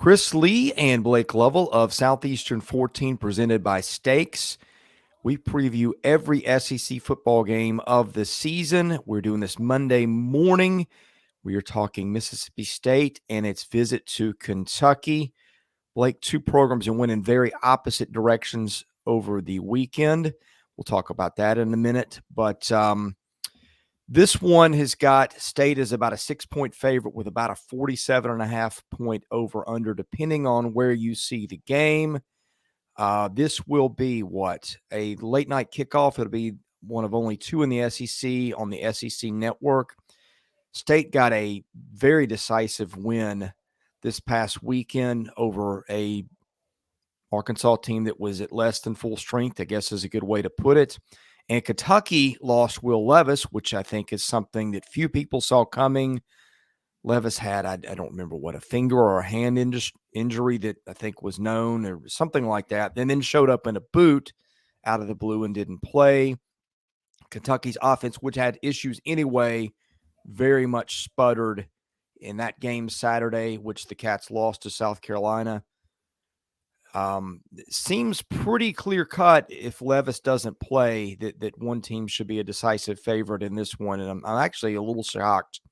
Lee and Blake Lovell of Southeastern 14 presented by Stakes. We preview every SEC football game of the season. We're doing this Monday morning. We are talking Mississippi State and its visit to Kentucky. Blake, two programs that went in very opposite directions over the weekend. We'll talk about that in a minute. But this one has got State as about a 6-point favorite with about a 47.5-point over-under, depending on where you see the game. This will be a late-night kickoff. It'll be one of only two in the SEC on the SEC network. State got a very decisive win this past weekend over a Arkansas team that was at less than full strength, I guess is a good way to put it. And Kentucky lost Will Levis, which I think is something that few people saw coming. Levis had, I don't remember what, a finger or a hand injury that I think was known or something like that, and then showed up in a boot out of the blue and didn't play. Kentucky's offense, which had issues anyway, very much sputtered in that game Saturday, which the Cats lost to South Carolina. Seems pretty clear cut if Levis doesn't play that one team should be a decisive favorite in this one. And I'm actually a little shocked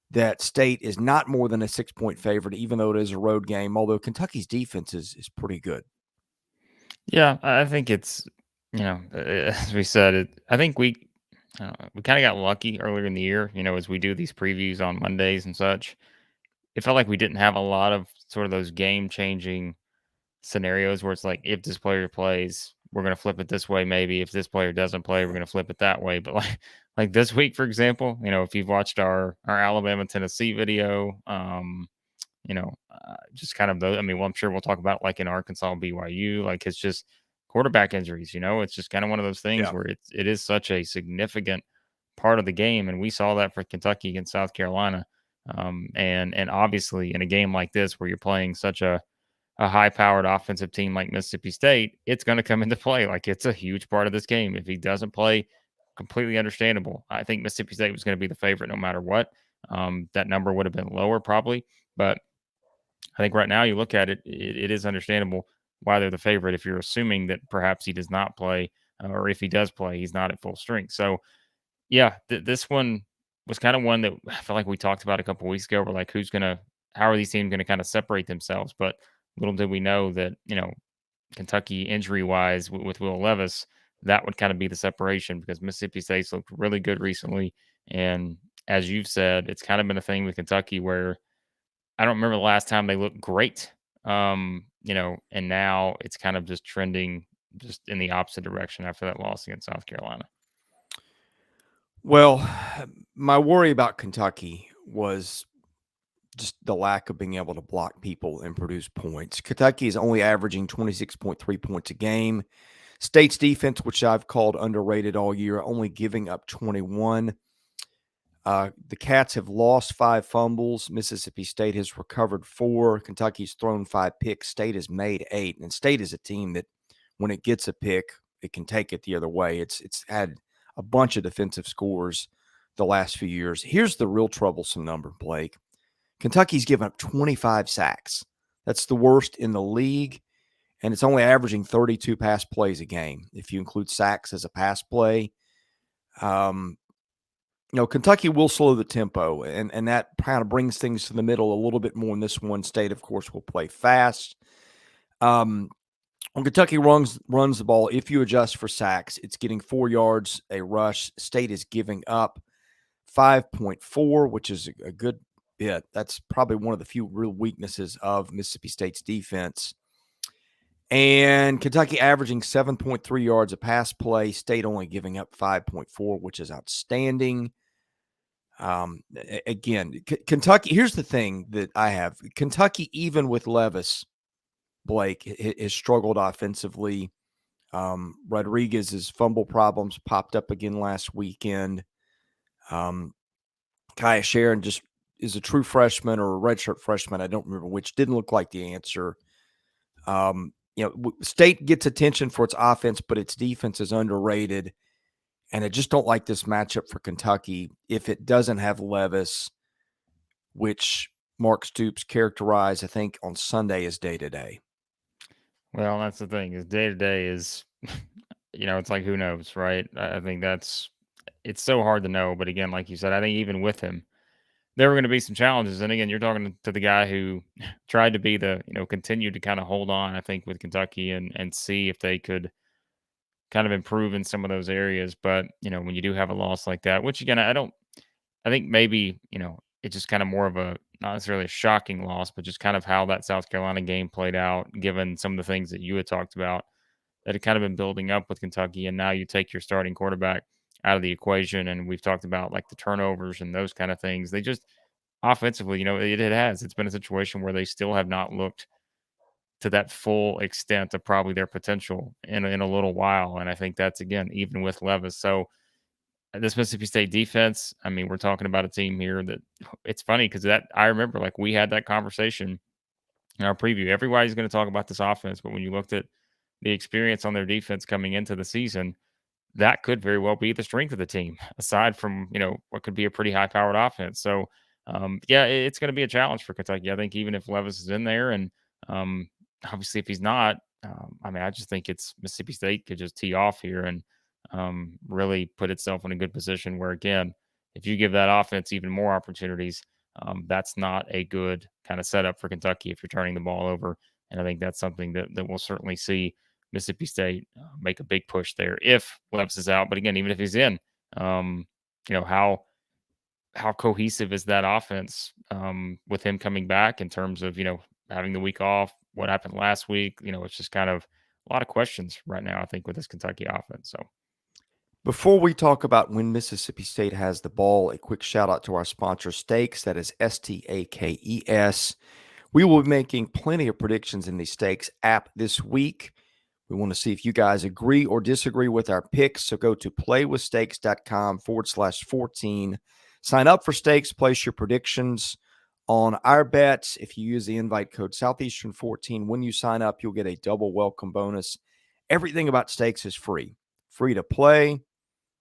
that State is not more than a 6-point favorite, even though it is a road game, although Kentucky's defense is pretty good. Yeah, I think it's, as we said, I think we kind of got lucky earlier in the year, as we do these previews on Mondays and such. It felt like we didn't have a lot of sort of those game-changing scenarios where it's like, if this player plays, we're going to flip it this way. Maybe if this player doesn't play, we're going to flip it that way. But like this week, for example, if you've watched our Alabama Tennessee video, just kind of those. I mean, well, I'm sure we'll talk about like in Arkansas, BYU, like it's just quarterback injuries. It's just kind of one of those things where it is such a significant part of the game, and we saw that for Kentucky against South Carolina. And obviously in a game like this where you're playing such a high-powered offensive team like Mississippi State, it's going to come into play. Like, it's a huge part of this game. If he doesn't play, completely understandable. I think Mississippi State was going to be the favorite no matter what. That number would have been lower probably, but I think right now you look at it, it is understandable why they're the favorite if you're assuming that perhaps he does not play, or if he does play, he's not at full strength. So, yeah, this one was kind of one that I feel like we talked about a couple weeks ago. We're like, how are these teams going to kind of separate themselves? But little did we know that, Kentucky injury wise with Will Levis, that would kind of be the separation because Mississippi State's looked really good recently. And as you've said, it's kind of been a thing with Kentucky where I don't remember the last time they looked great. And now it's kind of just trending just in the opposite direction after that loss against South Carolina. Well, my worry about Kentucky was just the lack of being able to block people and produce points. Kentucky is only averaging 26.3 points a game. State's defense, which I've called underrated all year, only giving up 21. The Cats have lost 5 fumbles. Mississippi State has recovered 4. Kentucky's thrown 5 picks. State has made 8. And State is a team that when it gets a pick, it can take it the other way. It's had a bunch of defensive scores the last few years. Here's the real troublesome number, Blake. Kentucky's given up 25 sacks. That's the worst in the league, and it's only averaging 32 pass plays a game if you include sacks as a pass play. Kentucky will slow the tempo, and that kind of brings things to the middle a little bit more in this one. State, of course, will play fast. When Kentucky runs the ball, if you adjust for sacks, it's getting 4 yards a rush. State is giving up 5.4, which is a good bit. That's probably one of the few real weaknesses of Mississippi State's defense. And Kentucky averaging 7.3 yards a pass play. State only giving up 5.4, which is outstanding. Again, Kentucky, here's the thing that I have. Kentucky, even with Levis, Blake, has struggled offensively. Rodriguez's fumble problems popped up again last weekend. Kaya Sharon just is a true freshman or a redshirt freshman. I don't remember which. Didn't look like the answer. State gets attention for its offense, but its defense is underrated. And I just don't like this matchup for Kentucky if it doesn't have Levis, which Mark Stoops characterize, I think, on Sunday as day-to-day? Well, that's the thing is day-to-day is, it's like, who knows, right? I think it's so hard to know, but again, like you said, I think even with him, there were gonna be some challenges, and again, you're talking to the guy who tried to be continue to kinda hold on, I think, with Kentucky and see if they could kind of improve in some of those areas, but, when you do have a loss like that, which again, I think maybe, it's just kind of more of a not necessarily a shocking loss, but just kind of how that South Carolina game played out, given some of the things that you had talked about that had kind of been building up with Kentucky. And now you take your starting quarterback out of the equation. And we've talked about like the turnovers and those kind of things. They just offensively, it's been a situation where they still have not looked to that full extent of probably their potential in a little while. And I think that's again, even with Levis. So this Mississippi State defense, I mean, we're talking about a team here that it's funny because that I remember like we had that conversation in our preview. Everybody's going to talk about this offense, but when you looked at the experience on their defense coming into the season, that could very well be the strength of the team, aside from what could be a pretty high powered offense. So, yeah, it's going to be a challenge for Kentucky. I think even if Levis is in there, and um, obviously if he's not, I mean, I just think it's Mississippi State could just tee off here and really put itself in a good position. Where again, if you give that offense even more opportunities, that's not a good kind of setup for Kentucky if you're turning the ball over. And I think that's something that we'll certainly see Mississippi State make a big push there if Levis is out. But again, even if he's in, um, how cohesive is that offense with him coming back in terms of having the week off? What happened last week? It's just kind of a lot of questions right now. I think with this Kentucky offense. So Before we talk about when Mississippi State has the ball, a quick shout out to our sponsor, Stakes. That is Stakes. We will be making plenty of predictions in the Stakes app this week. We want to see if you guys agree or disagree with our picks. So go to playwithstakes.com/14. Sign up for Stakes, place your predictions on our bets. If you use the invite code Southeastern14, when you sign up, you'll get a double welcome bonus. Everything about Stakes is free. Free to play,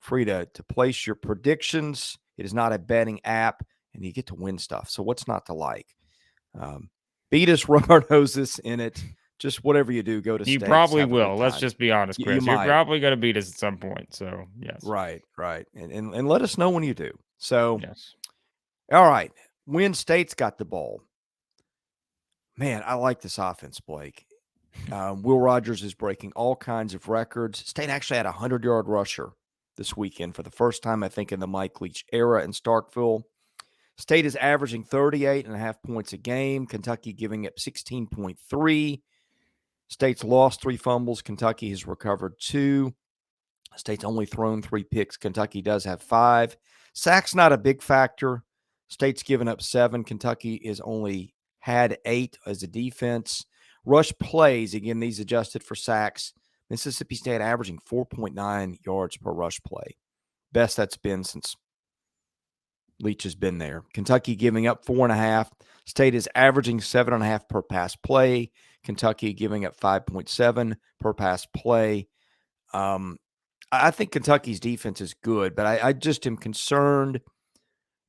free to place your predictions. It is not a betting app, and you get to win stuff. So what's not to like? Beat us, rub our noses in it. Just whatever you do, go to you Stakes. probably Have a good will. Let's time. just be honest, You Chris. You're might. probably going to beat us at some point. So yes, Right. And let us know when you do. So, yes. all right. When State's got the ball, man, I like this offense, Blake. Will Rogers is breaking all kinds of records. State actually had a 100-yard rusher this weekend for the first time, I think, in the Mike Leach era in Starkville. State is averaging 38.5 points a game. Kentucky giving up 16.3. State's lost 3 fumbles. Kentucky has recovered 2. State's only thrown 3 picks. Kentucky does have 5. Sacks not a big factor. State's given up 7. Kentucky is only had 8 as a defense. Rush plays, again, these adjusted for sacks. Mississippi State averaging 4.9 yards per rush play. Best that's been since Leach has been there. Kentucky giving up 4.5. State is averaging 7.5 per pass play. Kentucky giving up 5.7 per pass play. I think Kentucky's defense is good, but I just am concerned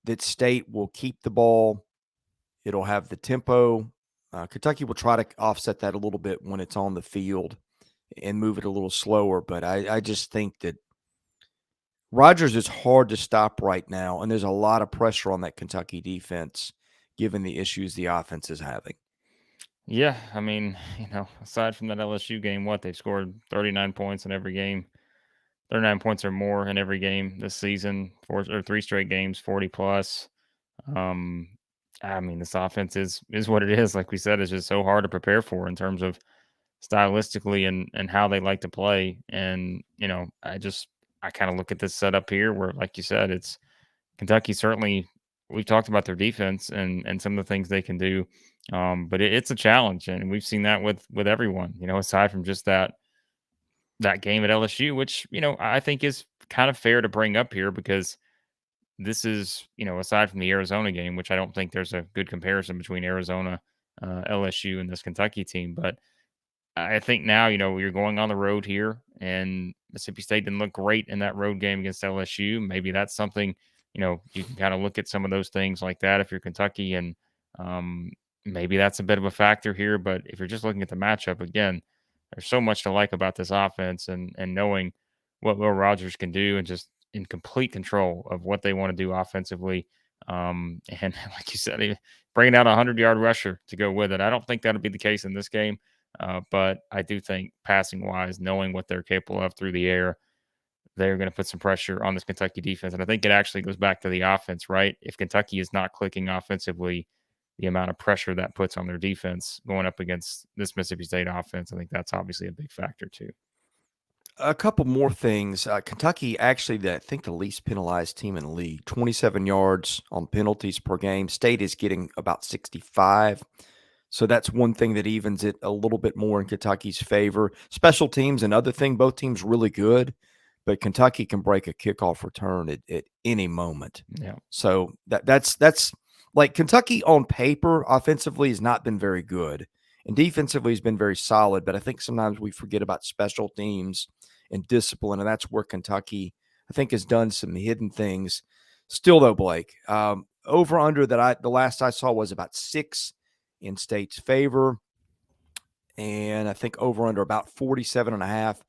that State will keep the ball. It'll have the tempo. Kentucky will try to offset that a little bit when it's on the field and move it a little slower, but I just think that Rogers is hard to stop right now, and there's a lot of pressure on that Kentucky defense given the issues the offense is having. Yeah, I mean, aside from that LSU game, they've scored 39 points in every game. 39 points or more in every game this season, 3 straight games, 40 plus. Um, I mean, this offense is what it is. Like we said, it's just so hard to prepare for in terms of stylistically and how they like to play. And I kind of look at this setup here where, like you said, it's Kentucky. Certainly, we've talked about their defense and some of the things they can do, but it's a challenge, and we've seen that with everyone. Aside from just that game at LSU, which, I think is kind of fair to bring up here because this is, aside from the Arizona game, which I don't think there's a good comparison between Arizona, LSU, and this Kentucky team. But I think now, you're going on the road here, and Mississippi State didn't look great in that road game against LSU. Maybe that's something, you can kind of look at some of those things like that if you're Kentucky and Maybe that's a bit of a factor here, but if you're just looking at the matchup, again, there's so much to like about this offense and knowing what Will Rogers can do and just in complete control of what they want to do offensively. And like you said, bringing out a 100-yard rusher to go with it. I don't think that'll be the case in this game, but I do think passing wise, knowing what they're capable of through the air, they're going to put some pressure on this Kentucky defense. And I think it actually goes back to the offense, right? If Kentucky is not clicking offensively, the amount of pressure that puts on their defense going up against this Mississippi State offense, I think that's obviously a big factor too. A couple more things. Kentucky actually, I think the least penalized team in the league, 27 yards on penalties per game. State is getting about 65. So that's one thing that evens it a little bit more in Kentucky's favor. Special teams, another thing, both teams really good, but Kentucky can break a kickoff return at any moment. Yeah. So that's like Kentucky on paper offensively has not been very good. And defensively has been very solid, but I think sometimes we forget about special teams and discipline, and that's where Kentucky, I think, has done some hidden things. Still, though, Blake, over under that the last I saw was about 6 in State's favor, and I think over under about 47.5.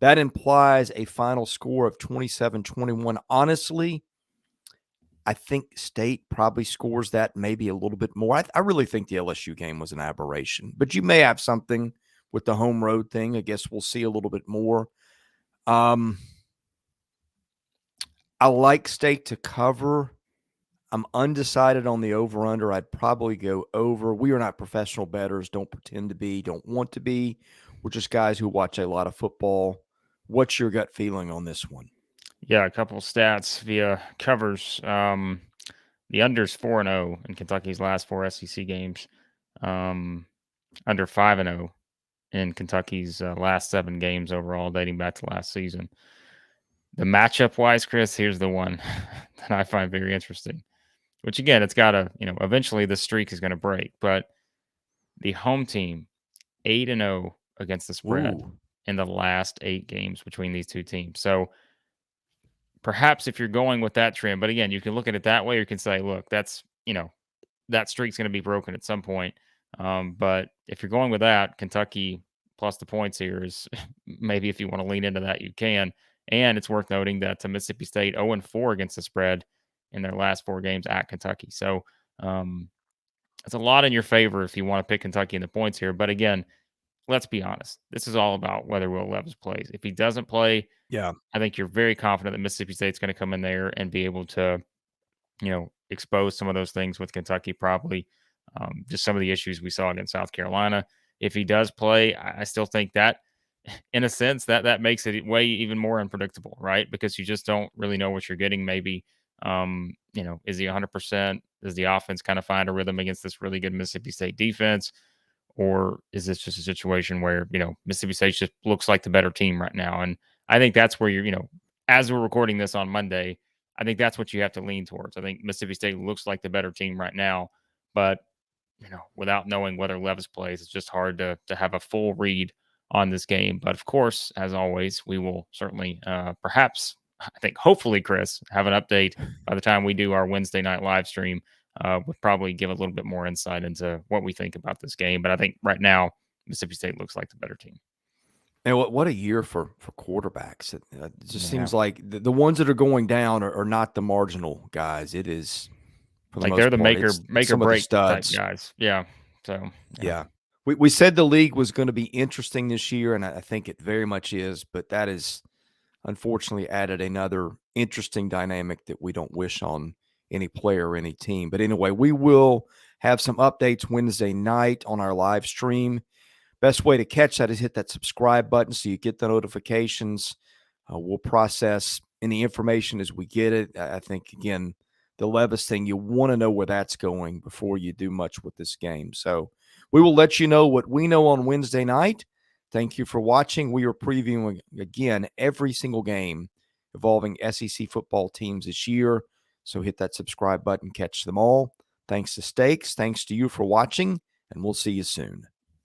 That implies a final score of 27-21. Honestly, I think State probably scores that maybe a little bit more. I really think the LSU game was an aberration, but you may have something with the home road thing. I guess we'll see a little bit more. I like State to cover. I'm undecided on the over-under. I'd probably go over. We are not professional bettors, don't pretend to be, don't want to be. We're just guys who watch a lot of football. What's your gut feeling on this one? Yeah, a couple stats via covers. The under's 4-0 in Kentucky's last 4 SEC games. Under 5-0 in Kentucky's last 7 games overall, dating back to last season. The matchup wise, Chris, here's the one that I find very interesting. Which again, it's got to, eventually the streak is going to break. But the home team, 8-0 against the spread in the last 8 games between these two teams. So perhaps if you're going with that trend, but again, you can look at it that way, or you can say, look, that's, that streak's going to be broken at some point. But if you're going with that, Kentucky plus the points here is maybe if you want to lean into that, you can. And it's worth noting that Mississippi State 0-4 against the spread in their last 4 games at Kentucky. So it's a lot in your favor if you want to pick Kentucky in the points here. But again, let's be honest. This is all about whether Will Levis plays. If he doesn't play, I think you're very confident that Mississippi State's going to come in there and be able to, expose some of those things with Kentucky probably. Just some of the issues we saw against South Carolina. If he does play, I still think that in a sense that makes it way even more unpredictable, right? Because you just don't really know what you're getting. Maybe, is he 100%? Does the offense kind of find a rhythm against this really good Mississippi State defense? Or is this just a situation where, Mississippi State just looks like the better team right now? And I think that's where you're, as we're recording this on Monday, I think that's what you have to lean towards. I think Mississippi State looks like the better team right now, but without knowing whether Levis plays, it's just hard to have a full read on this game. But of course, as always, we will certainly, perhaps, I think, hopefully, Chris, have an update by the time we do our Wednesday night live stream. Would probably give a little bit more insight into what we think about this game. But I think right now, Mississippi State looks like the better team. And what a year for quarterbacks. It just seems like the ones that are going down are not the marginal guys. It is, for the like most they're the part, make or break type studs. guys. Yeah. So yeah. We said the league was going to be interesting this year, and I think it very much is. But that is unfortunately added another interesting dynamic that we don't wish on any player or any team. But anyway, we will have some updates Wednesday night on our live stream. Best way to catch that is hit that subscribe button so you get the notifications. We'll process any information as we get it. I think, again, the Levis thing, you want to know where that's going before you do much with this game. So we will let you know what we know on Wednesday night. Thank you for watching. We are previewing, again, every single game involving SEC football teams this year. So hit that subscribe button, catch them all. Thanks to Stakes. Thanks to you for watching, and we'll see you soon.